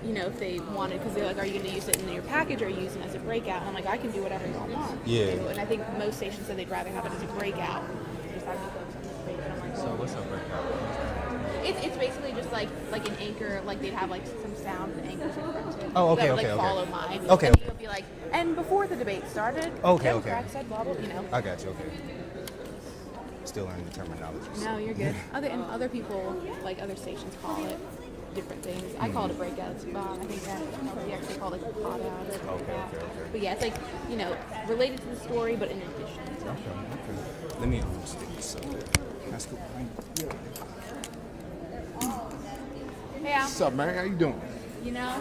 if they wanted, because they're like, are you going to use it in your package or are you using it as a breakout? And I'm like, I can do whatever you want. Yeah. And I think most stations said they'd rather have it as a breakout. Just have you focus on the debate. And I'm like, So what's a breakout? it's basically just like an anchor, like they'd have like some sound and anchors in front of it. Oh, okay, that would, okay, like, okay. follow mine. Okay, And okay. you'll be like, and before the debate started, Okay, Democrats said blah blah, I got you. Okay. Still learning the terminology. No, you're good. Other people, like other stations, call it different things. I call it a breakout. It's bomb. I think that we actually call it like a pot out or something like that. Okay. But yeah, it's like related to the story, but in addition to. Okay. Let me stick this up there. That's cool. Hey, Al. What's up, man? How you doing? You know.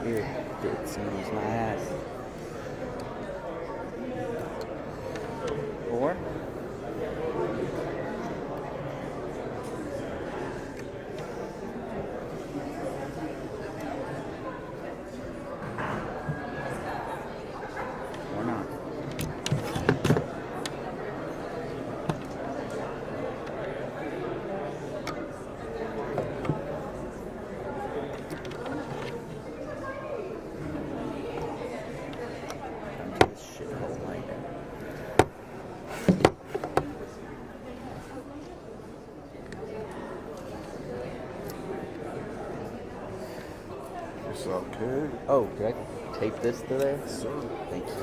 Here, it smells my ass. Four? Or not. This shithole like What's up, kid? Oh, did I tape this to there? Sir. Thank you.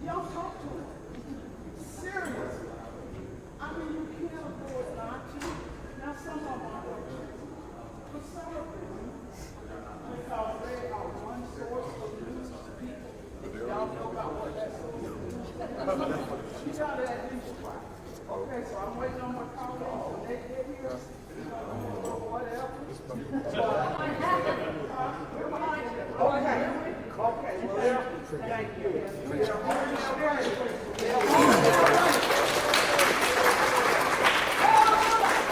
Y'all talk to him. Seriously. I mean, you can't afford not to. Now, some of them are churches, but some of them, because they are one source of news to people. Y'all know about what that is. You gotta at least try. Okay, so I'm waiting on my colleagues, when they get here, whatever. Okay, well, thank you.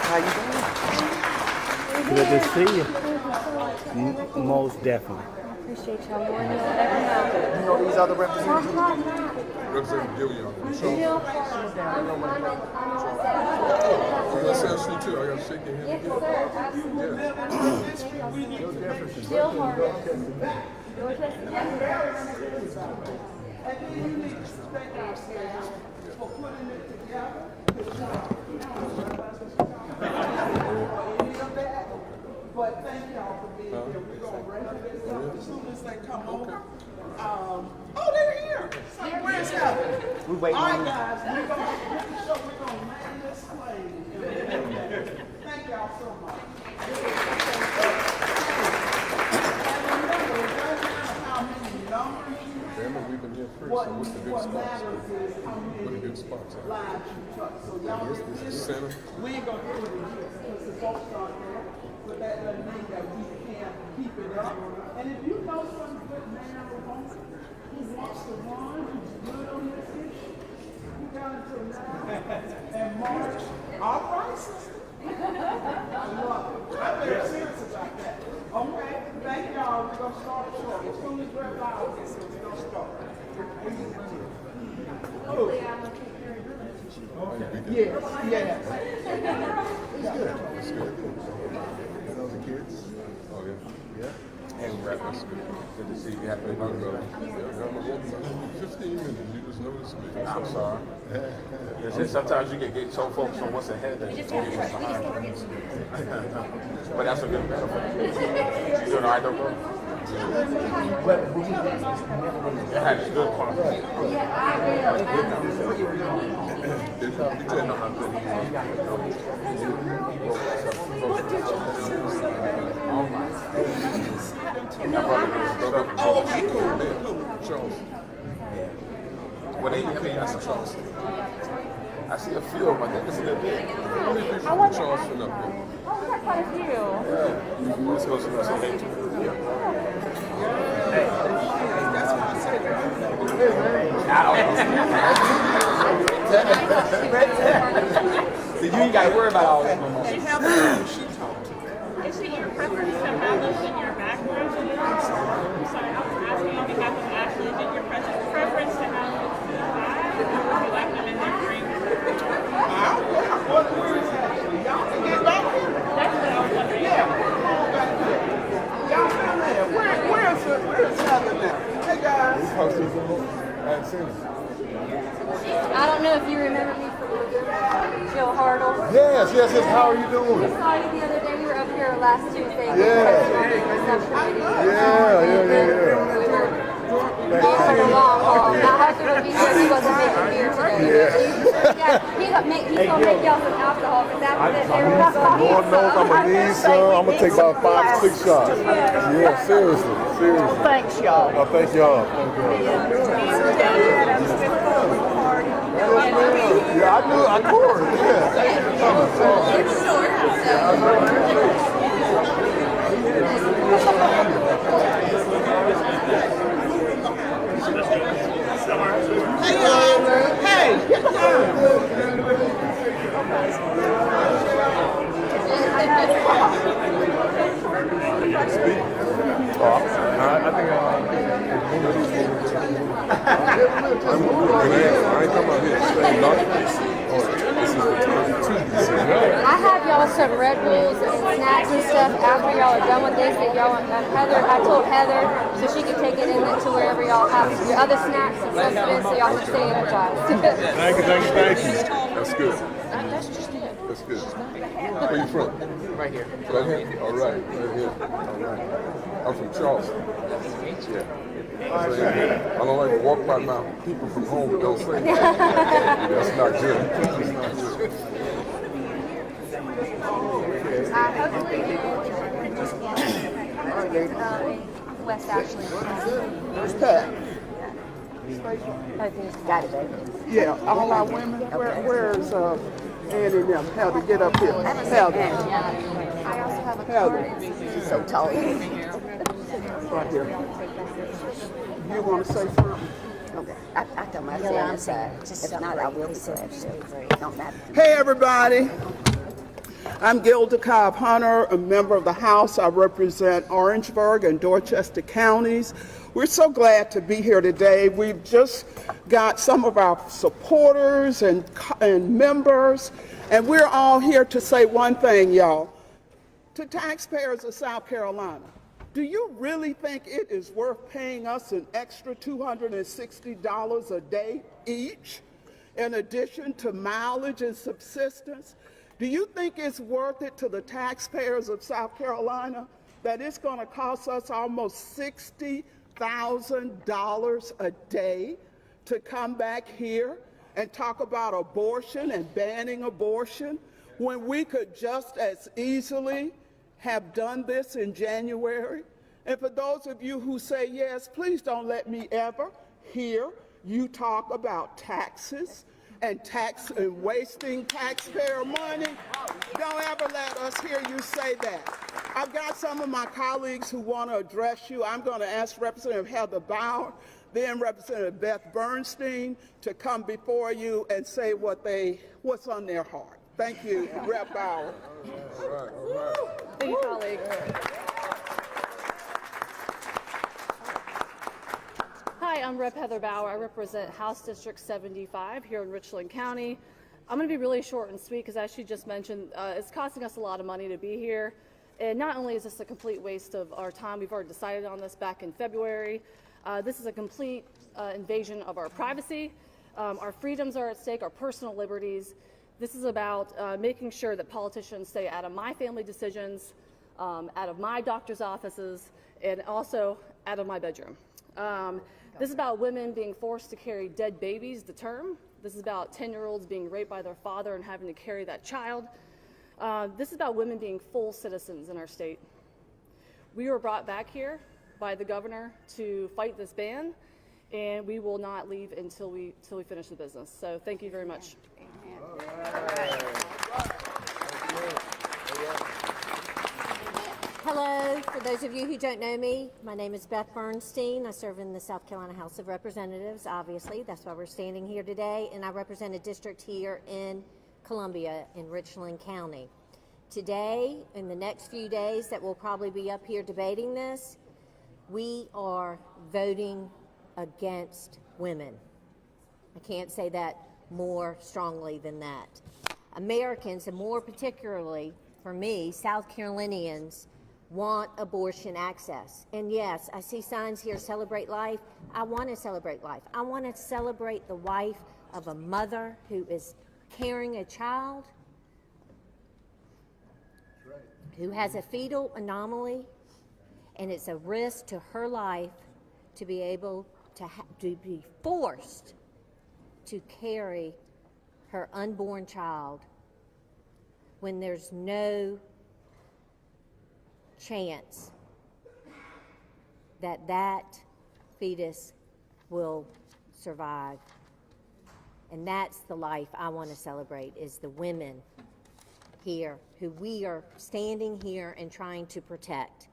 How you doing? Good to see you. Most definitely. Appreciate y'all more than you'll ever know. You know these other representatives? Representative Gillian. Jill, I gotta say a street too. I gotta shake your hand. yes, sir, absolutely. Jill Harvey. And then you need to thank ourselves for putting it together. But thank y'all for being here. We're going to wrap this up as soon as they come over. Oh, they're here. So where's Heather? We waiting All on right, you. guys. We're going to land this plane. Thank y'all so much. Damn, we've been here first. What, So what's the good what spots? matters is how What many are good spots? lives you touch. So y'all This get is this. center. We ain't gonna do it in here because the folks aren't there. But that doesn't mean that we can't keep it up. And if you know some good man or woman who wants to run, who's good on this issue, you got until now and March. All right, sister. I love it. I'm very serious about that. Okay, thank y'all. We're gonna start short. As soon as we're loud, we're gonna start. Yes, yes. That's good. You know the kids? Oh, yeah. Yeah. And rap. That's good. Good to see you. Happy to meet you. Yeah, I'm a 15 minutes. You just noticed me. I'm sorry. It's just sometimes you get so focused on what's ahead that you forget what's behind. But that's a good metaphor. You doing all right, though, bro? It had a good conversation. You didn't know how good he was. Oh, okay, cool. Man, Charles. Well, I mean, that's a Charles. I see a few of them. I think it's a good bit. How many people from Charleston up here? Oh, we got quite a few. Yeah. Let's go see what's ahead. So you ain't got to worry about all that no more. Is it your preference to have those in your background? Sorry, I was asking on behalf of Ashley, is it your preference to have those in the back? Or would you like them in their green? Y'all can get back here. That's what I was wondering. Yeah. Y'all come here. Where's Heather now? Hey guys. I hadn't seen him. I don't know if you remember me from Jill Hartle. Yes. How are you doing? We saw you the other day. We were up here last Tuesday. Yeah. We were for the long haul. My husband would be here. He wasn't making beer today. Yeah, he's gonna make y'all some alcohol because after this, everyone's gonna need Lord knows I'm some. gonna need some. I'm gonna take about 5 to 6 shots. Yeah, seriously. Thanks, y'all. I thank y'all. Yeah, I knew. Of course. I have y'all some Red Bulls and snacks and stuff after y'all are done with this that y'all want. I told Heather so she could take it in to wherever y'all have your other snacks and stuff in so y'all can stay energized. Thank you. That's good. That's good. Where you from? Right here. Right here? All right. Right here. All right. I'm from Charleston. Yeah. I don't like to walk by my people from home don't say that. That's not good. Hopefully, West Ashley. Where's Pat? Got it. Yeah, all our women. Where's Annie and them? Heather, get up here. Heather. I also have a Heather. card. She's so tall. Right here. You want to say something? Okay, I tell my on the side. If not, I will be glad to. Don't matter. Hey, everybody. I'm Gilda Cobb Hunter, a member of the House. I represent Orangeburg and Dorchester counties. We're so glad to be here today. We've just got some of our supporters and members, and we're all here to say one thing, y'all. To taxpayers of South Carolina, do you really think it is worth paying us an extra $260 a day each, in addition to mileage and subsistence? Do you think it's worth it to the taxpayers of South Carolina that it's going to cost us almost $60,000 a day to come back here and talk about abortion and banning abortion when we could just as easily have done this in January? And for those of you who say yes, please don't let me ever hear you talk about taxes and wasting taxpayer money. Don't ever let us hear you say that. I've got some of my colleagues who want to address you. I'm going to ask Representative Heather Bauer, then Representative Beth Bernstein to come before you and say what's on their heart. Thank you, Rep. Bauer. All right. Thank you, colleague. Hi, I'm Rep. Heather Bauer. I represent House District 75 here in Richland County. I'm going to be really short and sweet because, as she just mentioned, it's costing us a lot of money to be here. And not only is this a complete waste of our time, we've already decided on this back in February. This is a complete invasion of our privacy. Our freedoms are at stake, our personal liberties. This is about making sure that politicians stay out of my family decisions, out of my doctor's offices, and also out of my bedroom. This is about women being forced to carry dead babies to term. This is about 10-year-olds being raped by their father and having to carry that child. This is about women being full citizens in our state. We were brought back here by the governor to fight this ban, and we will not leave until we finish the business. So thank you very much. Hello, for those of you who don't know me, my name is Beth Bernstein. I serve in the South Carolina House of Representatives, obviously. That's why we're standing here today. And I represent a district here in Columbia in Richland County. Today, in the next few days that we'll probably be up here debating this, we are voting against women. I can't say that more strongly than that. Americans, and more particularly for me, South Carolinians, want abortion access. And yes, I see signs here, celebrate life. I want to celebrate life. I want to celebrate the wife of a mother who is carrying a child, who has a fetal anomaly, and it's a risk to her life to be able to be forced to carry her unborn child when there's no chance that that fetus will survive. And that's the life I want to celebrate, is the women here who we are standing here and trying to protect.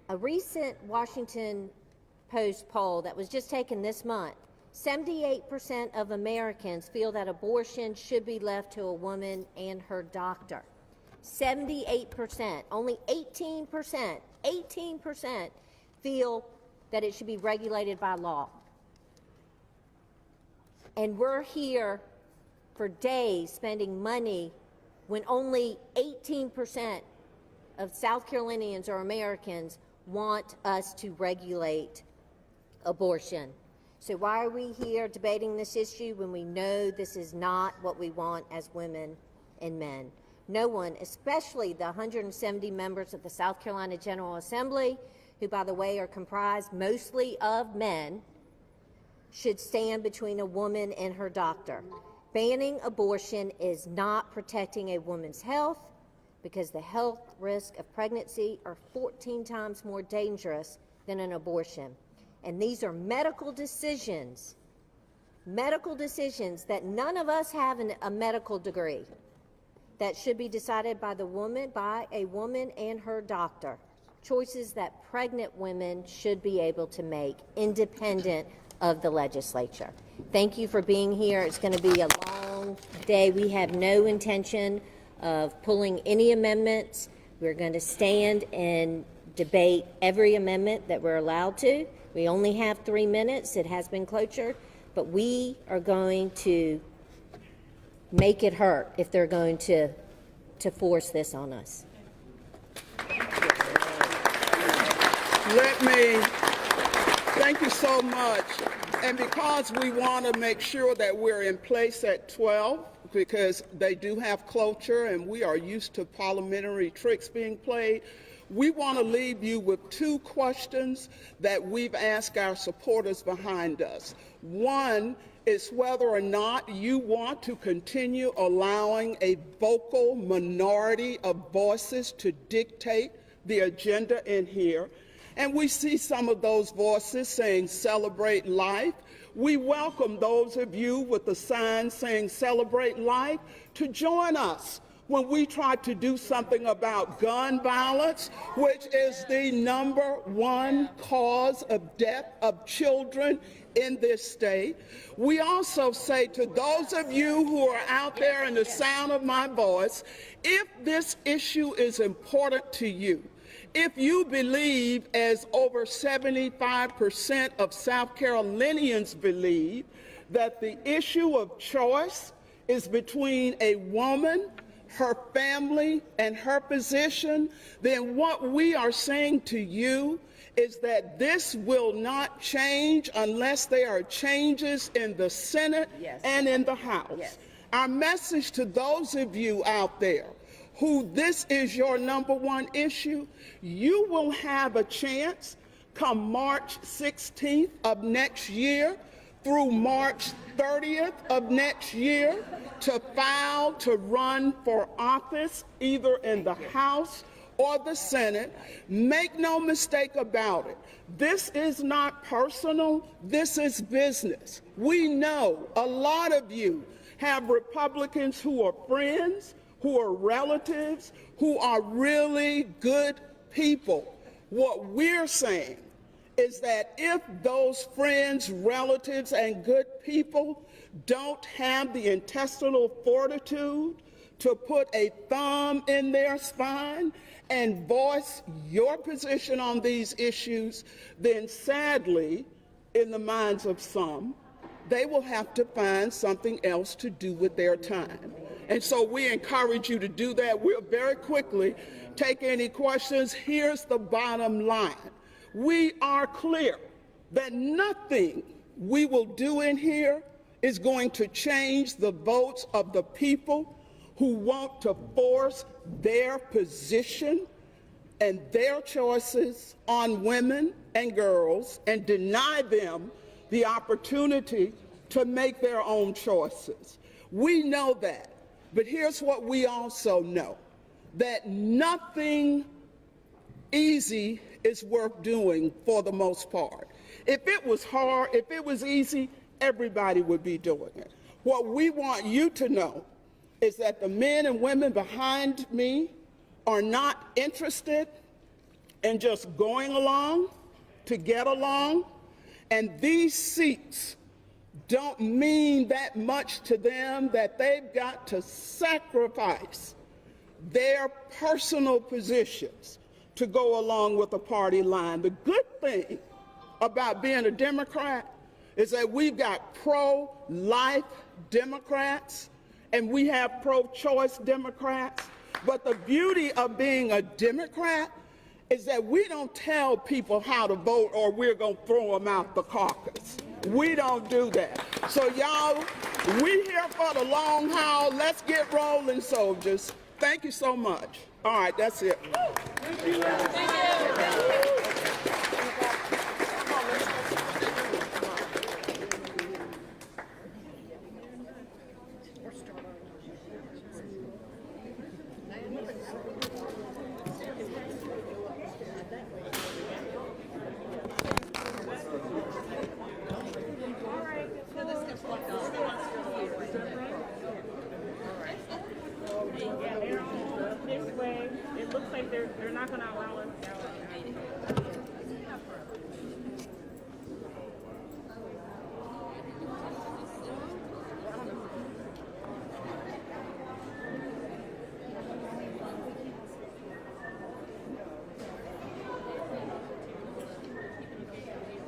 A recent Washington Post poll that was just taken this month, 78% of Americans feel that abortion should be left to a woman and her doctor. 78%. Only 18% feel that it should be regulated by law. And we're here for days spending money when only 18% of South Carolinians or Americans want us to regulate abortion. So why are we here debating this issue when we know this is not what we want as women and men? No one, especially the 170 members of the South Carolina General Assembly who, by the way, are comprised mostly of men, should stand between a woman and her doctor. Banning abortion is not protecting a woman's health, because the health risk of pregnancy are 14 times more dangerous than an abortion. And these are medical decisions that none of us have a medical degree, that should be decided by a woman and her doctor. Choices that pregnant women should be able to make independent of the legislature. Thank you for being here. It's going to be a long day. We have no intention of pulling any amendments. We're going to stand and debate every amendment that we're allowed to. We only have 3 minutes. It has been clotured, but we are going to make it hurt if they're going to force this on us. Thank you so much. And because we want to make sure that we're in place at 12, because they do have cloture and we are used to parliamentary tricks being played, we want to leave you with 2 questions that we've asked our supporters behind us. One is whether or not you want to continue allowing a vocal minority of voices to dictate the agenda in here. And we see some of those voices saying celebrate life. We welcome those of you with the sign saying celebrate life to join us when we try to do something about gun violence, which is the #1 cause of death of children in this state. We also say to those of you who are out there in the sound of my voice, if this issue is important to you, if you believe, as over 75% of South Carolinians believe, that the issue of choice is between a woman, her family, and her position, then what we are saying to you is that this will not change unless there are changes in the Senate and in the House. Our message to those of you out there who this is your #1 issue, you will have a chance come March 16th of next year through March 30th of next year to file to run for office either in the House or the Senate. Make no mistake about it. This is not personal. This is business. We know a lot of you have Republicans who are friends, who are relatives, who are really good people. What we're saying is that if those friends, relatives, and good people don't have the intestinal fortitude to put a thumb in their spine and voice your position on these issues, then sadly, in the minds of some, they will have to find something else to do with their time. And so we encourage you to do that. We'll very quickly take any questions. Here's the bottom line. We are clear that nothing we will do in here is going to change the votes of the people who want to force their position and their choices on women and girls and deny them the opportunity to make their own choices. We know that. But here's what we also know, that nothing easy is worth doing for the most part. If it was hard, if it was easy, everybody would be doing it. What we want you to know is that the men and women behind me are not interested in just going along to get along, and these seats don't mean that much to them that they've got to sacrifice their personal positions to go along with the party line. The good thing about being a Democrat is that we've got pro-life Democrats and we have pro-choice Democrats. But the beauty of being a Democrat is that we don't tell people how to vote or we're going to throw them out the caucus. We don't do that. So y'all, we here for the long haul. Let's get rolling, soldiers. Thank you so much. All right, that's it. Thank you. not going to allow us